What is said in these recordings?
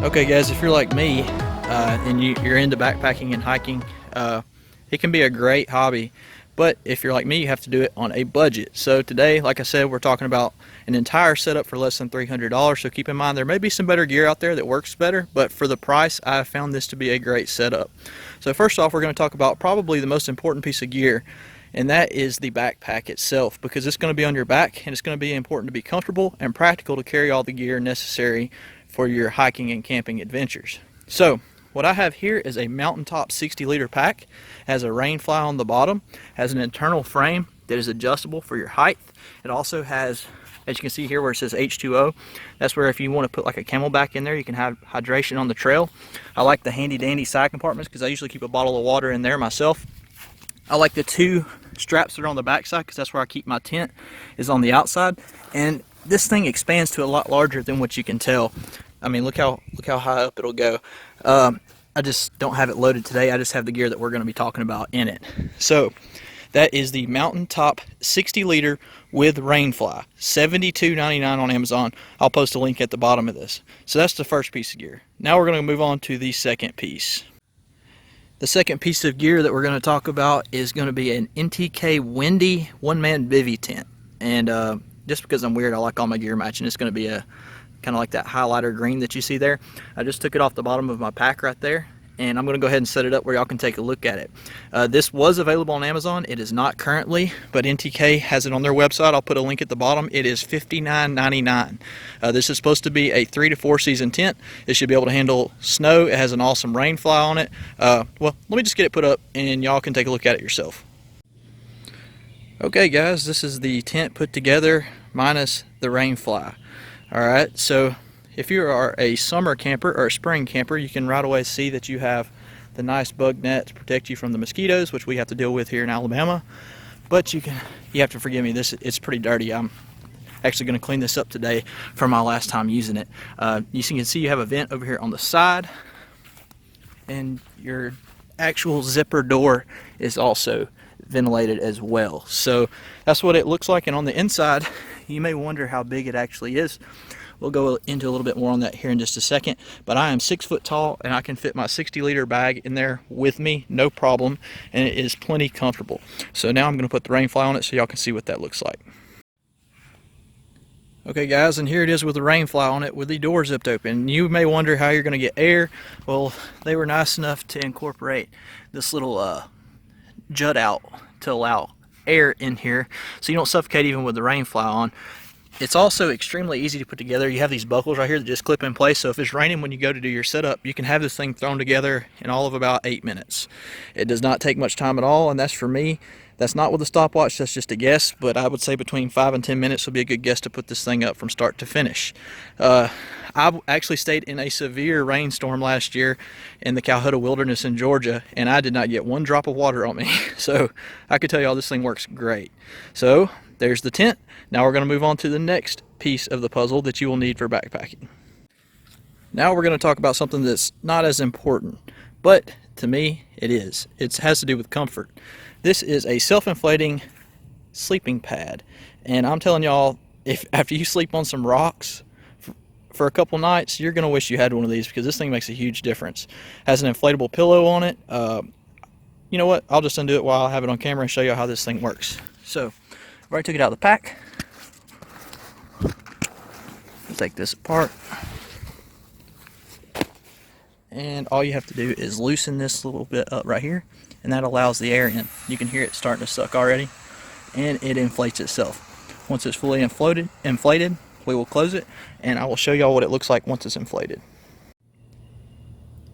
Okay guys, if you're like me and you're into backpacking and hiking, it can be a great hobby, but if you're like me, you have to do it on a budget. So today, like I said, we're talking about an entire setup for less than $300. So keep in mind there may be some better gear out there that works better, but for the price I have found this to be a great setup. So first off, we're going to talk about probably the most important piece of gear, and that is the backpack itself, because it's going to be on your back and it's going to be important to be comfortable and practical to carry all the gear necessary for your hiking and camping adventures. So what I have here is a MOUNTAINTOP 60-liter pack. It has a rain fly on the bottom, has an internal frame that is adjustable for your height. It also has, as you can see here where it says H2O, that's where if you want to put like a Camelback in there, you can have hydration on the trail. I like the handy dandy side compartments because I usually keep a bottle of water in there myself. I like the two straps that are on the back side because that's where I keep my tent, is on the outside. And this thing expands to a lot larger than what you can tell. I mean, look how high up it'll go. I just don't have it loaded today. I just have the gear that we're going to be talking about in it. So that is the MOUNTAINTOP 60-liter with rainfly, $72.99 on Amazon. I'll post a link at the bottom of this. So that's the first piece of gear. Now we're going to move on to the second piece. The second piece of gear that we're going to talk about is going to be an NTK Windy one-man bivy tent. And just because I'm weird, I like all my gear matching. It's going to be a kind of like that highlighter green that you see there. I just took it off the bottom of my pack right there, and I'm going to go ahead and set it up where y'all can take a look at it. This was available on Amazon. It is not currently, but NTK has it on their website. I'll put a link at the bottom. It is $59.99. This is supposed to be a 3 to 4 season tent. It should be able to handle snow. It has an awesome rain fly on it. Well, let me just get it put up and y'all can take a look at it yourself. Okay guys, this is the tent put together minus the rain fly. Alright, so if you are a summer camper or a spring camper, you can right away see that you have the nice bug net to protect you from the mosquitoes, which we have to deal with here in Alabama. But you have to forgive me, it's pretty dirty. I'm actually going to clean this up today from my last time using it. You can see you have a vent over here on the side, and your actual zipper door is also ventilated as well. So that's what it looks like, and on the inside you may wonder how big it actually is. We'll go into a little bit more on that here in just a second, but I am 6 foot tall and I can fit my 60-liter bag in there with me, no problem, and it is plenty comfortable. So now I'm going to put the rain fly on it so y'all can see what that looks like. Okay guys, and here it is with the rain fly on it with the door zipped open. You may wonder how you're going to get air. Well, they were nice enough to incorporate this little jut out to allow air in here so you don't suffocate even with the rain fly on. It's also extremely easy to put together. You have these buckles right here that just clip in place, so if it's raining when you go to do your setup, you can have this thing thrown together in all of about 8 minutes. It does not take much time at all, and that's for me. That's not with a stopwatch, that's just a guess, but I would say between 5 and 10 minutes would be a good guess to put this thing up from start to finish. I actually stayed in a severe rainstorm last year in the Calhoun Wilderness in Georgia, and I did not get one drop of water on me. So I could tell y'all this thing works great. So there's the tent. Now we're going to move on to the next piece of the puzzle that you will need for backpacking. Now we're going to talk about something that's not as important, but to me it is. It has to do with comfort. This is a self-inflating sleeping pad, and I'm telling y'all, if after you sleep on some rocks for a couple nights, you're gonna wish you had one of these, because this thing makes a huge difference. Has an inflatable pillow on it. You know what, I'll just undo it while I have it on camera and show you how this thing works. So I've already took it out of the pack. I'll take this apart, and all you have to do is loosen this little bit up right here, and that allows the air in. You can hear it starting to suck already, and it inflates itself. Once it's fully inflated, we will close it, and I will show y'all what it looks like once it's inflated.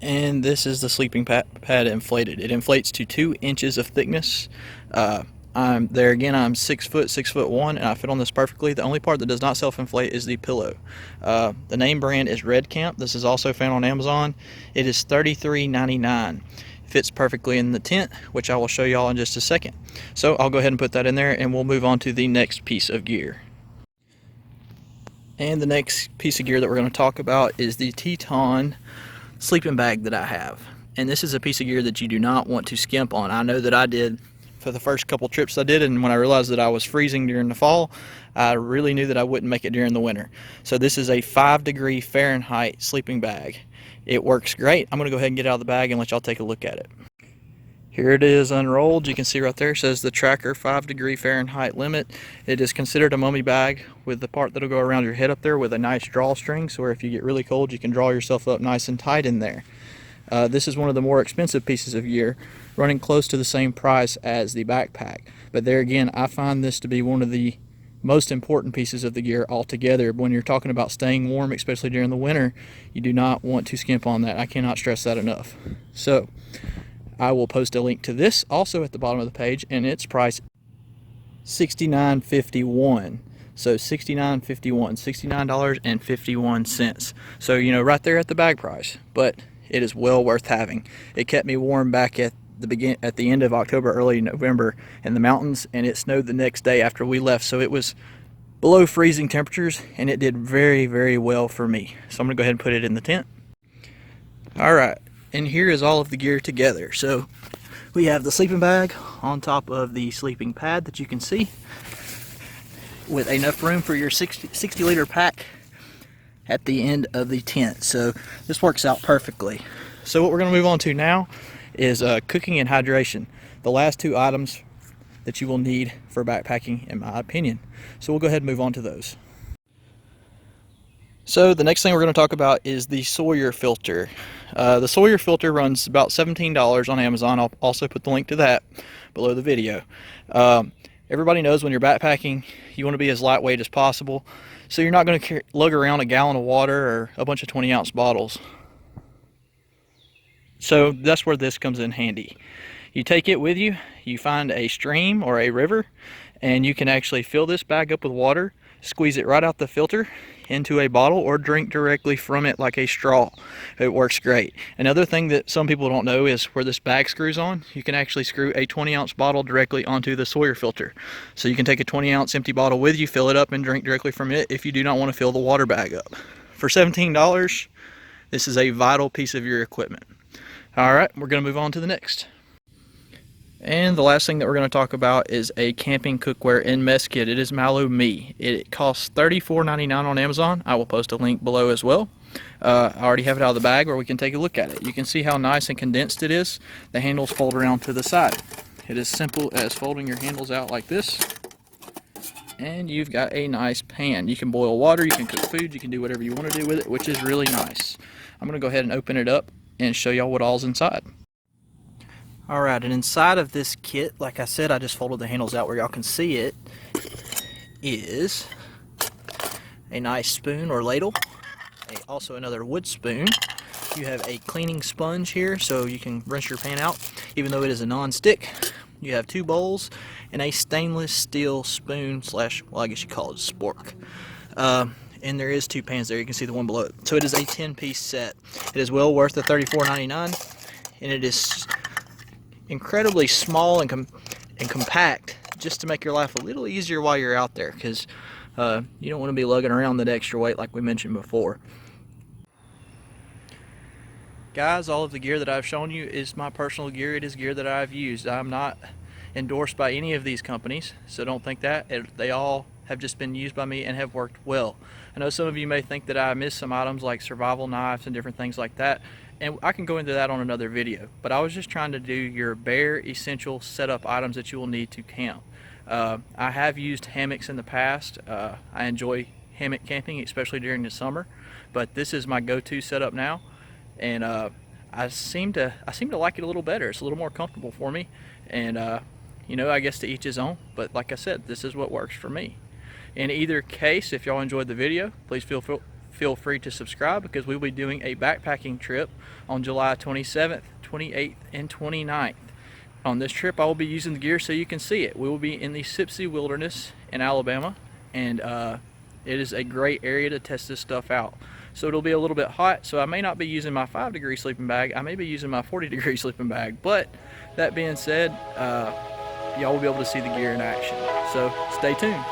And this is the sleeping pad inflated. It inflates to 2 inches of thickness. I'm 6'1", and I fit on this perfectly. The only part that does not self-inflate is the pillow. The name brand is REDCAMP. This is also found on Amazon. It is $33.99. Fits perfectly in the tent, which I will show y'all in just a second. So I'll go ahead and put that in there, and we'll move on to the next piece of gear. And the next piece of gear that we're going to talk about is the TETON sleeping bag that I have. And this is a piece of gear that you do not want to skimp on. I know that I did for the first couple trips I did, and when I realized that I was freezing during the fall, I really knew that I wouldn't make it during the winter. So this is a 5-degree Fahrenheit sleeping bag. It works great. I'm going to go ahead and get it out of the bag and let y'all take a look at it. Here it is unrolled. You can see right there, it says the tracker 5-degree Fahrenheit limit. It is considered a mummy bag with the part that'll go around your head up there with a nice drawstring, so where if you get really cold you can draw yourself up nice and tight in there. This is one of the more expensive pieces of gear, running close to the same price as the backpack. But there again, I find this to be one of the most important pieces of the gear altogether. When you're talking about staying warm, especially during the winter, you do not want to skimp on that. I cannot stress that enough. So I will post a link to this also at the bottom of the page, and its price $69.51. So $69.51, $69.51. So, you know, right there at the bag price, but it is well worth having. It kept me warm back at the end of October, early November in the mountains, and it snowed the next day after we left, so it was below freezing temperatures, and it did very, very well for me. So I'm gonna go ahead and put it in the tent. All right, and here is all of the gear together. So we have the sleeping bag on top of the sleeping pad that you can see, with enough room for your 60 liter pack at the end of the tent. So this works out perfectly. So what we're going to move on to now is cooking and hydration, the last two items that you will need for backpacking, in my opinion. So we'll go ahead and move on to those. So the next thing we're going to talk about is the Sawyer filter. The Sawyer filter runs about $17 on Amazon. I'll also put the link to that below the video. Everybody knows when you're backpacking, you want to be as lightweight as possible. So you're not going to lug around a gallon of water or a bunch of 20-ounce bottles. So that's where this comes in handy. You take it with you, you find a stream or a river, and you can actually fill this bag up with water, squeeze it right out the filter into a bottle, or drink directly from it like a straw. It works great. Another thing that some people don't know is where this bag screws on, you can actually screw a 20-ounce bottle directly onto the Sawyer filter. So you can take a 20-ounce empty bottle with you, fill it up, and drink directly from it if you do not want to fill the water bag up. For $17, this is a vital piece of your equipment. All right, we're going to move on to the next. And the last thing that we're going to talk about is a camping cookware and mess kit. It is MALLOME. It costs $34.99 on Amazon. I will post a link below as well. I already have it out of the bag where we can take a look at it. You can see how nice and condensed it is. The handles fold around to the side. It is simple as folding your handles out like this, and you've got a nice pan. You can boil water, you can cook food, you can do whatever you want to do with it, which is really nice. I'm going to go ahead and open it up and show y'all what all's inside. Alright, and inside of this kit, like I said, I just folded the handles out where y'all can see it, is a nice spoon or ladle, also another wood spoon. You have a cleaning sponge here so you can rinse your pan out, even though it is a non-stick. You have 2 bowls and a stainless steel spoon slash, well, I guess you call it a spork. And there is 2 pans there. You can see the one below it. So it is a 10-piece set. It is well worth the $34.99, and it is incredibly small and compact, just to make your life a little easier while you're out there, because you don't want to be lugging around that extra weight like we mentioned before. Guys, all of the gear that I've shown you is my personal gear. It is gear that I've used. I'm not endorsed by any of these companies, so don't think that. They all have just been used by me and have worked well. I know some of you may think that I missed some items like survival knives and different things like that, and I can go into that on another video, but I was just trying to do your bare essential setup items that you will need to camp. I have used hammocks in the past. I enjoy hammock camping, especially during the summer, but this is my go-to setup now, and I seem to like it a little better. It's a little more comfortable for me, and you know, I guess to each his own, but like I said, this is what works for me. In either case, if y'all enjoyed the video, please feel free to subscribe, because we'll be doing a backpacking trip on July 27th, 28th, and 29th. On this trip, I will be using the gear so you can see it. We will be in the Sipsey Wilderness in Alabama, and it is a great area to test this stuff out. So it'll be a little bit hot, so I may not be using my 5-degree sleeping bag. I may be using my 40-degree sleeping bag, but that being said, y'all will be able to see the gear in action. So stay tuned.